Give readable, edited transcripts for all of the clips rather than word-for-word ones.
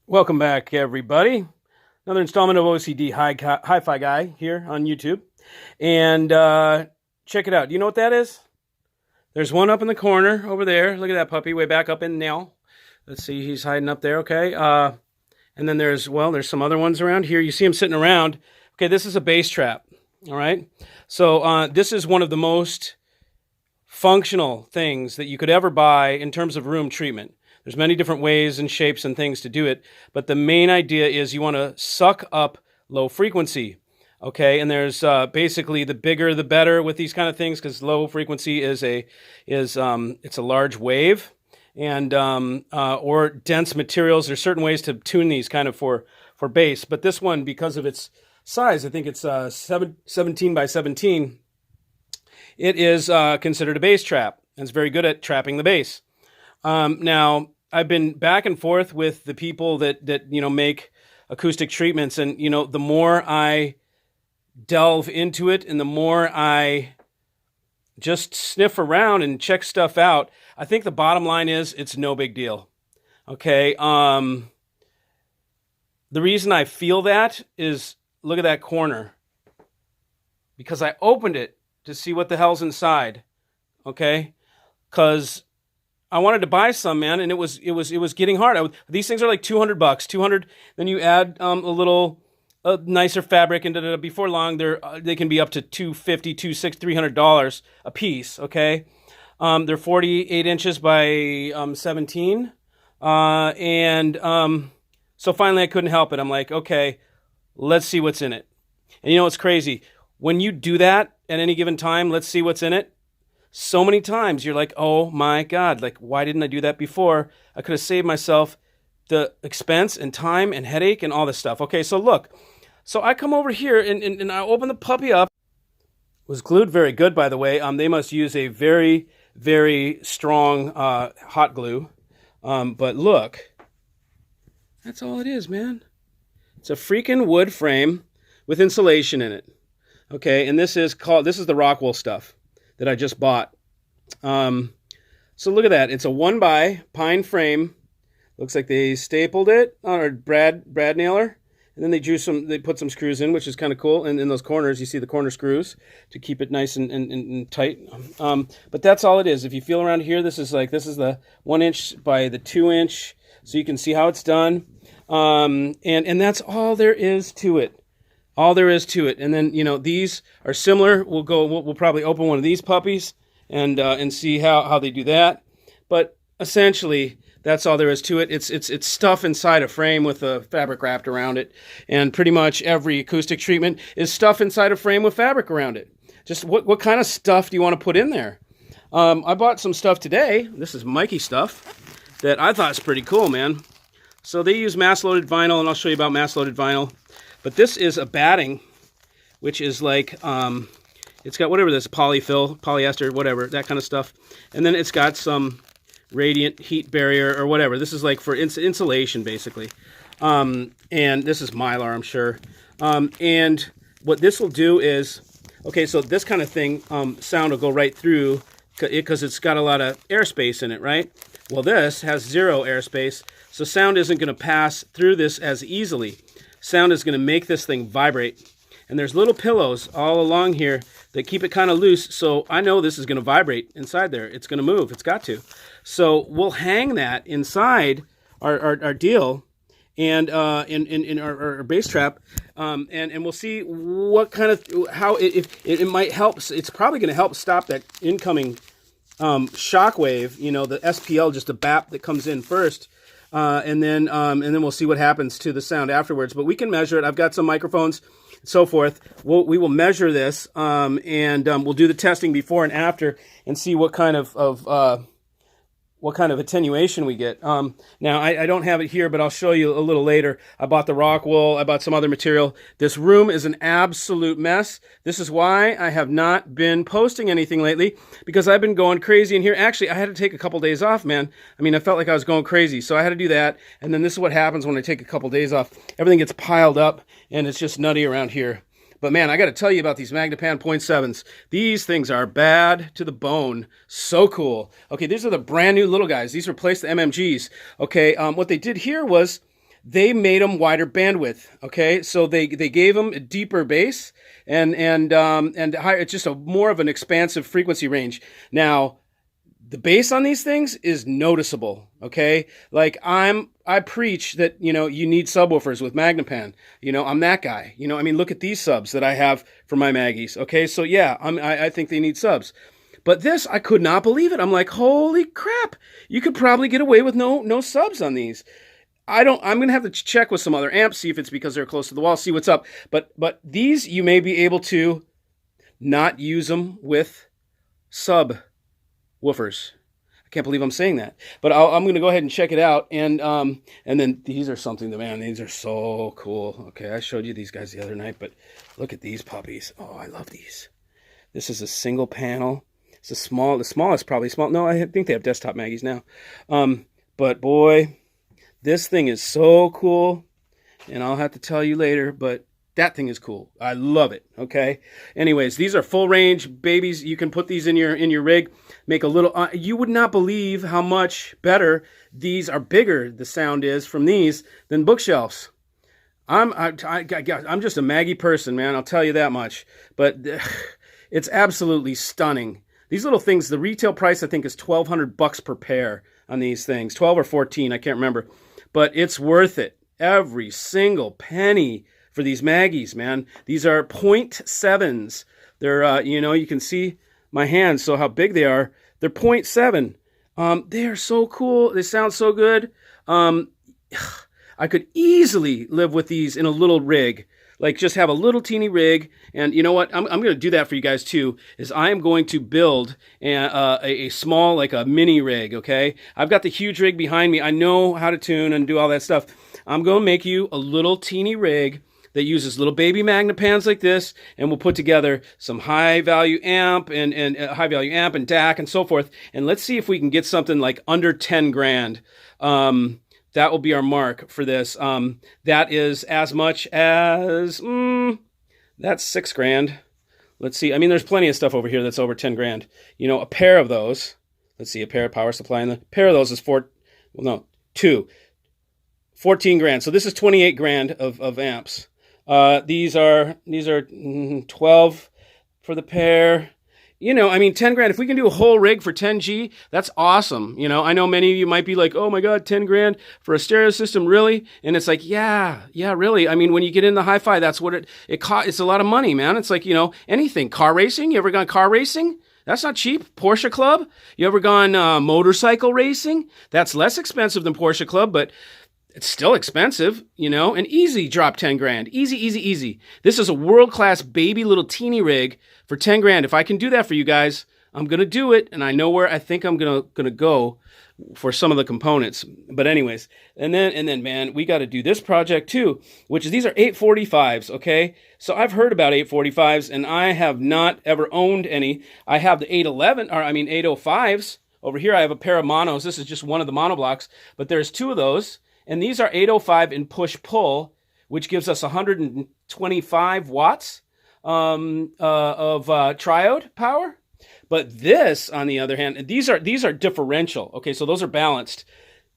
Welcome back, everybody. Another installment of OCD Hi-Fi Guy here on YouTube. And check it out. Do you know what that is? There's one up in the corner over there. Look at that puppy way back up in now. Let's see, he's hiding up there, okay. And then there's some other ones around here. You see him sitting around. Okay, this is a bass trap, all right? So this is one of the most functional things that you could ever buy in terms of room treatment. There's many different ways and shapes and things to do it, but the main idea is you want to suck up low frequency, okay? And there's basically the bigger the better with these kind of things, because low frequency is it's a large wave, and or dense materials. There's certain ways to tune these kind of for bass, but this one, because of its size, I think it's 17 by 17. It is considered a bass trap, and it's very good at trapping the bass. Now, I've been back and forth with the people that make acoustic treatments, and the more I delve into it and the more I just sniff around and check stuff out, I think the bottom line is it's no big deal. Okay. The reason I feel that is, look at that corner, because I opened it to see what the hell's inside. Okay. Because I wanted to buy some, man, and it was getting hard. These things are like $200, 200. Then you add a little nicer fabric, and before long they can be up to $250, $260, $300 a piece. Okay, they're 48 inches by 17, and so finally I couldn't help it. I'm like, okay, let's see what's in it. And you know what's crazy? When you do that at any given time, let's see what's in it. So many times you're like, oh my God, like, why didn't I do that before? I could have saved myself the expense and time and headache and all this stuff. Okay, so look. So I come over here and I open the puppy up. It was glued very good, by the way. They must use a very, very strong hot glue. But look, that's all it is, man. It's a freaking wood frame with insulation in it. Okay, and this is the Rockwell stuff that I just bought. So look at that. It's a 1x pine frame. Looks like they stapled it on a brad nailer, and then they put some screws in, which is kind of cool. And in those corners, you see the corner screws to keep it nice and tight. But that's all it is. If you feel around here, this is the 1 inch by the 2 inch, so you can see how it's done. And that's all there is to it. All there is to it. And then, these are similar. We'll probably open one of these puppies and see how they do that. But essentially, that's all there is to it. It's stuff inside a frame with a fabric wrapped around it. And pretty much every acoustic treatment is stuff inside a frame with fabric around it. Just what kind of stuff do you want to put in there? I bought some stuff today. This is Mikey stuff that I thought is pretty cool, man. So they use mass-loaded vinyl, and I'll show you about mass-loaded vinyl. But this is a batting, which is like, it's got whatever this, polyfill, polyester, whatever, that kind of stuff. And then it's got some radiant heat barrier or whatever. This is like for insulation, basically. And this is Mylar, I'm sure. And what this will do is, okay, so this kind of thing, sound will go right through because it's got a lot of airspace in it, right? Well, this has zero airspace, so sound isn't going to pass through this as easily. Sound is going to make this thing vibrate. And there's little pillows all along here that keep it kind of loose, so I know this is going to vibrate inside there. It's going to move. It's got to. So we'll hang that inside our deal and in our bass trap, and we'll see what kind of, how it might help. It's probably going to help stop that incoming shock wave, the SPL, just the BAP that comes in first. And then we'll see what happens to the sound afterwards. But we can measure it. I've got some microphones, and so forth. We will measure this, and we'll do the testing before and after, and see what kind of attenuation we get. Now, I don't have it here, but I'll show you a little later. I bought the rock wool. I bought some other material. This room is an absolute mess. This is why I have not been posting anything lately, because I've been going crazy in here. Actually, I had to take a couple days off, man. I mean, I felt like I was going crazy, so I had to do that. And then this is what happens when I take a couple days off. Everything gets piled up, and it's just nutty around here. But man, I got to tell you about these Magnepan .7s. These things are bad to the bone. So cool. Okay, these are the brand new little guys. These replace the MMGs. Okay, what they did here was they made them wider bandwidth. Okay, so they gave them a deeper bass and higher. It's just a more of an expansive frequency range. Now, the bass on these things is noticeable. Okay, like I preach that you need subwoofers with Magnapan. I'm that guy. I mean, look at these subs that I have for my Maggies. Okay, so yeah, I think they need subs. But this, I could not believe it. I'm like, holy crap! You could probably get away with no subs on these. I'm gonna have to check with some other amps, see if it's because they're close to the wall, see what's up. But these, you may be able to not use them with sub woofers. I can't believe I'm saying that, but I'm gonna go ahead and check it out. And then these are something that, man, these are so cool. Okay, I showed you these guys the other night, but look at these puppies. Oh, I love these. This is a single panel. It's the smallest probably small. No, I think they have desktop Maggies now. But boy, this thing is so cool, and I'll have to tell you later, but that thing is cool. I love it, okay? Anyways, these are full range babies. You can put these in your rig, make a little, you would not believe how much better these are, bigger the sound is from these than bookshelves. I'm just a Maggie person, man, I'll tell you that much. But it's absolutely stunning. These little things, the retail price I think is $1,200 per pair on these things. 12 or 14, I can't remember. But it's worth it. Every single penny for these Maggies, man. These are 0.7s. They're, you can see my hands, so how big they are. They're 0.7. They are so cool. They sound so good. I could easily live with these in a little rig. Like, just have a little teeny rig. And you know what? I'm going to do that for you guys too, is I am going to build a small, like a mini rig, okay? I've got the huge rig behind me. I know how to tune and do all that stuff. I'm going to make you a little teeny rig that uses little baby Magnapans like this, and we'll put together some high-value amp and high-value amp and DAC and so forth. And let's see if we can get something like under 10 grand. That will be our mark for this. That is as much as, that's 6 grand. Let's see. I mean, there's plenty of stuff over here that's over 10 grand. A pair of those, let's see, a pair of power supply, and the pair of those is 14 grand. So this is 28 grand of amps. These are 12 for the pair. 10 grand. If we can do a whole rig for 10G, that's awesome. I know many of you might be like, oh my God, 10 grand for a stereo system, really? And it's like, yeah, really. I mean, when you get in the hi-fi, that's what it costs. It's a lot of money, man. It's like, anything. Car racing. You ever gone car racing? That's not cheap. Porsche Club. You ever gone motorcycle racing? That's less expensive than Porsche Club, but it's still expensive, and easy drop 10 grand. Easy. This is a world-class baby little teeny rig for 10 grand. If I can do that for you guys, I'm going to do it, and I know where I think I'm going to go for some of the components. But anyways, and then man, we got to do this project too, which is, these are 845s, okay? So I've heard about 845s, and I have not ever owned any. I have the 805s. Over here I have a pair of monos. This is just one of the mono blocks, but there's 2 of those. And these are 805 in push-pull, which gives us 125 watts of triode power. But this, on the other hand, these are differential. Okay, so those are balanced.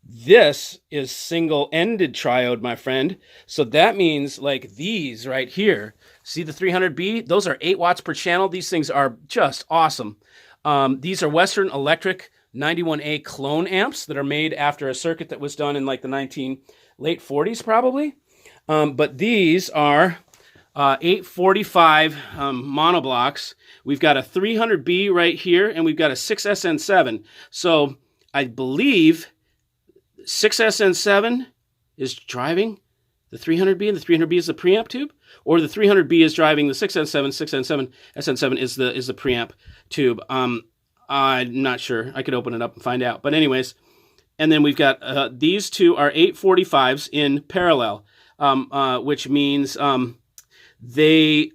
This is single-ended triode, my friend. So that means, like these right here, see the 300B? Those are 8 watts per channel. These things are just awesome. These are Western Electric 91A clone amps that are made after a circuit that was done in like the late 40s probably. But these are 845 monoblocks. We've got a 300B right here, and we've got a 6SN7. So I believe 6SN7 is driving the 300B, and the 300B is the preamp tube, or the 300B is driving the 6N7, SN7 is the preamp tube. I'm not sure. I could open it up and find out. But anyways, and then we've got these two are 845s in parallel, which means they're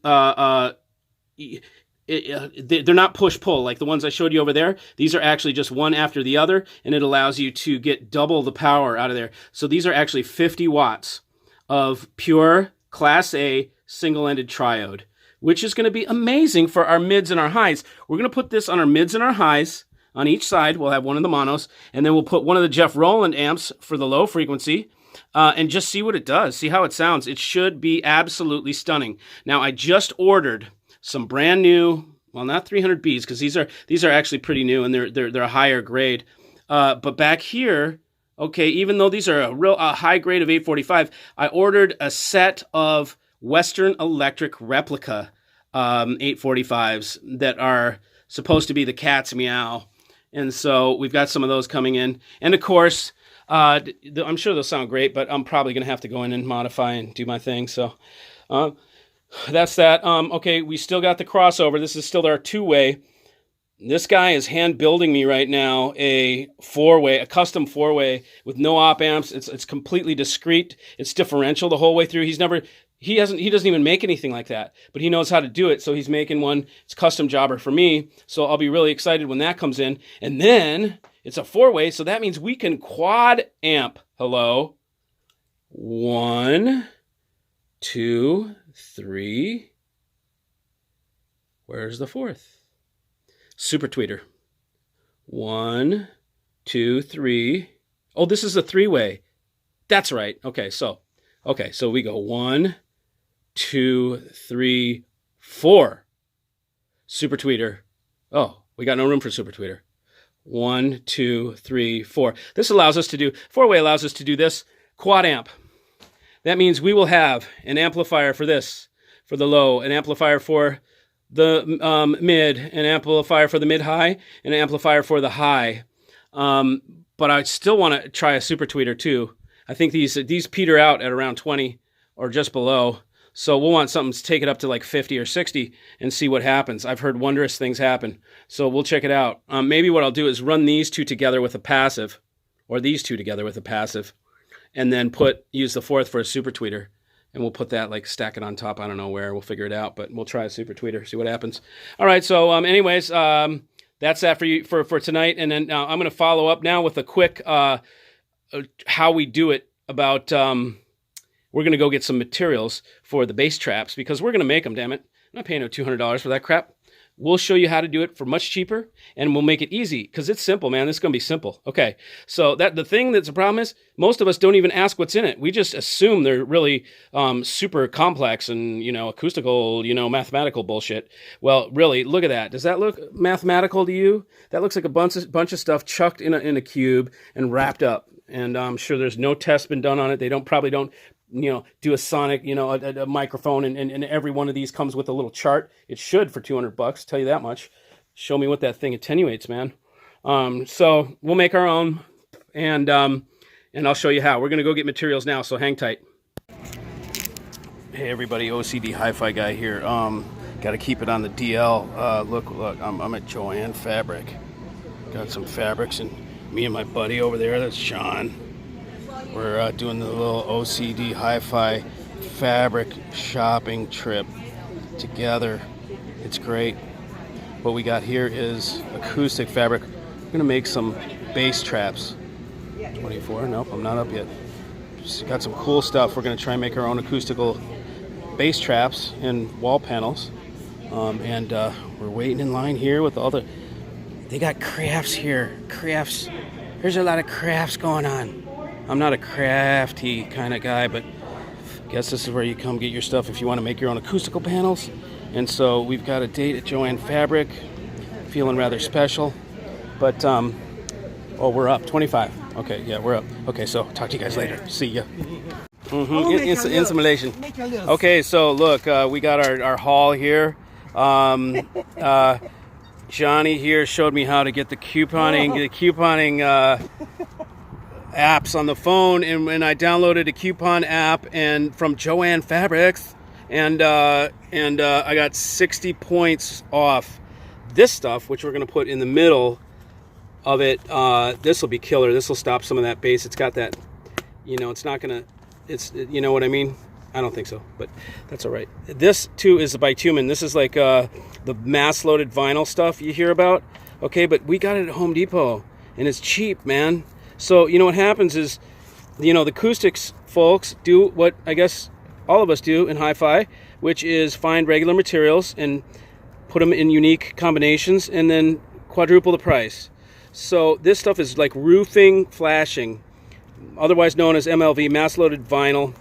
not push-pull like the ones I showed you over there. These are actually just one after the other, and it allows you to get double the power out of there. So these are actually 50 watts of pure Class A single-ended triode, which is going to be amazing for our mids and our highs. We're going to put this on our mids and our highs on each side. We'll have one of the monos, and then we'll put one of the Jeff Rowland amps for the low frequency, and just see what it does. See how it sounds. It should be absolutely stunning. Now, I just ordered some brand new, well, not 300Bs, because these are actually pretty new, and they're a higher grade. But back here, okay, even though these are a high grade of 845, I ordered a set of Western Electric replica 845s that are supposed to be the cat's meow. And so we've got some of those coming in. And of course, I'm sure they'll sound great, but I'm probably going to have to go in and modify and do my thing. So that's that. Okay, we still got the crossover. This is still our two-way. This guy is hand building me right now a custom four-way with no op amps. It's completely discrete. It's differential the whole way through. He doesn't even make anything like that, but he knows how to do it. So he's making one. It's a custom jobber for me. So I'll be really excited when that comes in. And then it's a four-way. So that means we can quad amp. Hello. 1, 2, 3. Where's the fourth? Super tweeter. 1, 2, 3. Oh, this is a three-way. That's right. Okay, so we go 1, 2, 3, 4. Super tweeter. Oh, we got no room for super tweeter. 1, 2, 3, 4. This allows us to do, four-way allows us to do this quad amp. That means we will have an amplifier for this, for the low, an amplifier for the mid, an amplifier for the mid-high, and an amplifier for the high. But I still want to try a super tweeter too. I think these peter out at around 20 or just below. So we'll want something to take it up to like 50 or 60 and see what happens. I've heard wondrous things happen. So we'll check it out. Maybe what I'll do is run these two together with a passive, or these two together with a passive, and then use the fourth for a super tweeter. And we'll put that, like, stack it on top. I don't know where. We'll figure it out, but we'll try a super tweeter, see what happens. All right, so anyways, that's that for you for tonight. And then I'm going to follow up now with a quick how we do it about we're going to go get some materials for the bass traps, because we're going to make them, damn it. I'm not paying no $200 for that crap. We'll show you how to do it for much cheaper, and we'll make it easy, because it's simple, man. This is going to be simple. Okay, so the thing that's a problem is most of us don't even ask what's in it. We just assume they're really super complex and, acoustical, mathematical bullshit. Well, really, look at that. Does that look mathematical to you? That looks like a bunch of stuff chucked in a cube and wrapped up. And I'm sure there's no test been done on it. They probably don't do a sonic, a microphone, and every one of these comes with a little chart. It should for $200, tell you that much. Show me what that thing attenuates, man. So we'll make our own, and I'll show you how. We're gonna go get materials now, so hang tight. Hey everybody, OCD Hi-Fi guy here. Got to keep it on the DL. Look, I'm at Joann Fabric. Got some fabrics, and me and my buddy over there, that's Sean. We're doing the little OCD Hi-Fi fabric shopping trip together. It's great. What we got here is acoustic fabric. We're going to make some bass traps. 24? Nope, I'm not up yet. Just got some cool stuff. We're going to try and make our own acoustical bass traps and wall panels. And we're waiting in line here with all the... They got crafts here. Crafts. There's a lot of crafts going on. I'm not a crafty kind of guy, but I guess this is where you come get your stuff if you want to make your own acoustical panels. And so we've got a date at Joann Fabric, feeling rather special. But, we're up, 25. Okay, yeah, we're up. Okay, so talk to you guys later. See ya. Insulation. Okay, so look, we got our haul here. Johnny here showed me how to get the couponing apps on the phone, and I downloaded a coupon app and from Joann Fabrics, and I got 60 points off this stuff, which we're going to put in the middle of it. This will be killer. This will stop some of that bass. It's got that, it's not going to, you know what I mean? I don't think so, but that's all right. This too is the bitumen. This is like the mass loaded vinyl stuff you hear about. Okay, but we got it at Home Depot, and it's cheap, man. So, what happens is, the acoustics folks do what I guess all of us do in hi-fi, which is find regular materials and put them in unique combinations and then quadruple the price. So this stuff is like roofing, flashing. otherwise known as MLV, mass loaded vinyl.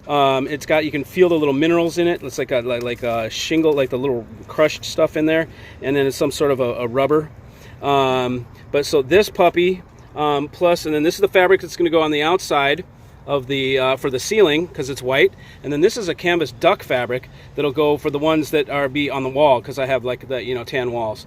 It's got, you can feel the little minerals in it. It's like a shingle, like the little crushed stuff in there, and then it's some sort of a rubber. But so this puppy, plus, and then this is the fabric that's going to go on the outside of the for the ceiling because it's white, and then this is a canvas duck fabric that'll go for the ones that are be on the wall because I have like the, you know, tan walls.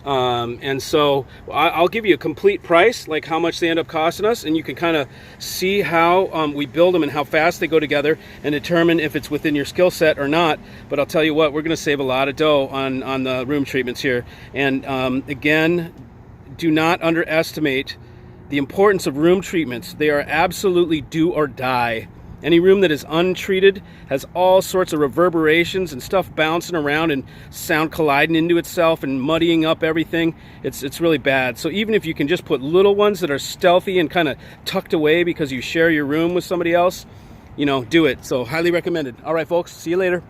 And so I'll give you a complete price, like how much they end up costing us, and you can kind of see how we build them and how fast they go together and determine if it's within your skill set or not. But I'll tell you what, we're going to save a lot of dough on the room treatments here. And again, do not underestimate the importance of room treatments. They are absolutely do or die. Any room that is untreated has all sorts of reverberations and stuff bouncing around and sound colliding into itself and muddying up everything. It's really bad. So even if you can just put little ones that are stealthy and kind of tucked away because you share your room with somebody else, you know, do it. So highly recommended. All right, folks, see you later.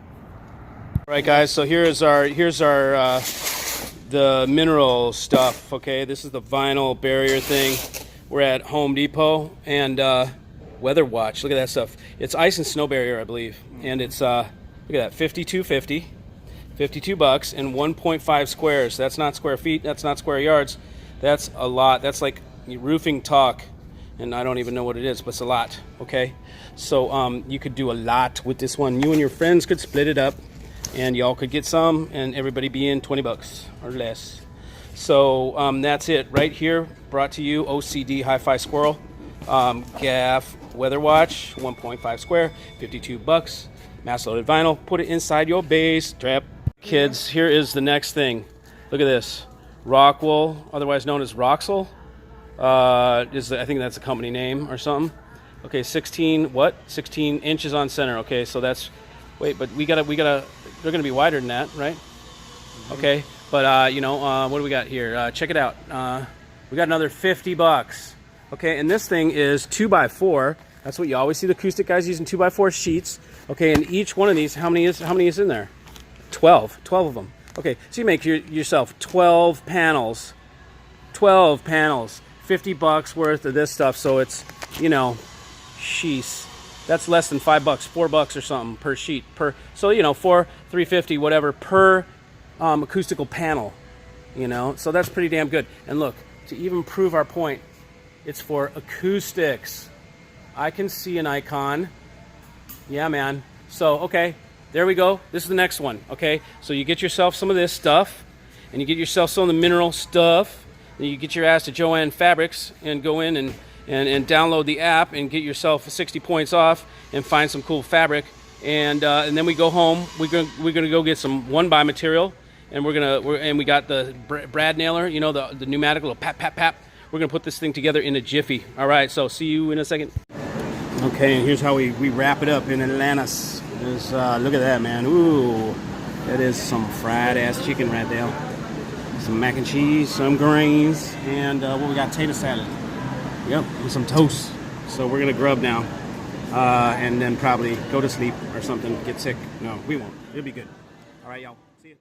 All right, guys, so here's our the mineral stuff. Okay, this is the vinyl barrier thing. We're at Home Depot, and Weather Watch, look at that stuff. It's ice and snow barrier, I believe, and it's look at that, $52.50, $52 and 1.5 squares. That's not square feet, that's not square yards, that's a lot. That's like roofing talk, and I don't even know what it is, but it's a lot. Okay, so you could do a lot with this one. You and your friends could split it up, and y'all could get some, and everybody be in $20 or less. So that's it right here, brought to you, OCD Hi-Fi Squirrel. Gaff Weather Watch, 1.5 square, $52, mass loaded vinyl. Put it inside your base trap. Kids, here is the next thing. Look at this. Rockwool, otherwise known as Roxel. I think that's a company name or something. Okay, 16 inches on center. Okay, so that's, wait, but we gotta, they're gonna be wider than that, right? Okay, but you know, what do we got here? Check it out. We got another $50. Okay, and this thing is 2x4. That's what you always see the acoustic guys using, 2x4 sheets. Okay, and each one of these, how many is in there? 12 of them. Okay, so you make yourself 12 panels. 12 panels, $50 worth of this stuff. So it's, you know, sheesh. That's less than $5, $4 or something per sheet. So you know, $3.50, whatever per acoustical panel. You know, so that's pretty damn good. And look, to even prove our point, it's for acoustics. I can see an icon. Yeah, man. So, okay, there we go. This is the next one, okay? So you get yourself some of this stuff, and you get yourself some of the mineral stuff, and you get your ass to Joann Fabrics and go in and download the app and get yourself 60 points off and find some cool fabric. And then we go home. We're gonna go get some one-by material, and we got the brad nailer, you know, the pneumatic little pap pap pap. We're gonna put this thing together in a jiffy. All right, so see you in a second. Okay, and here's how we wrap it up in Atlantis. Look at that, man. Ooh, that is some fried ass chicken right there. Some mac and cheese, some greens, and what we got? Tater salad. Yep, and some toast. So we're gonna grub now, and then probably go to sleep or something. Get sick? No, we won't. It'll be good. All right, y'all. See you.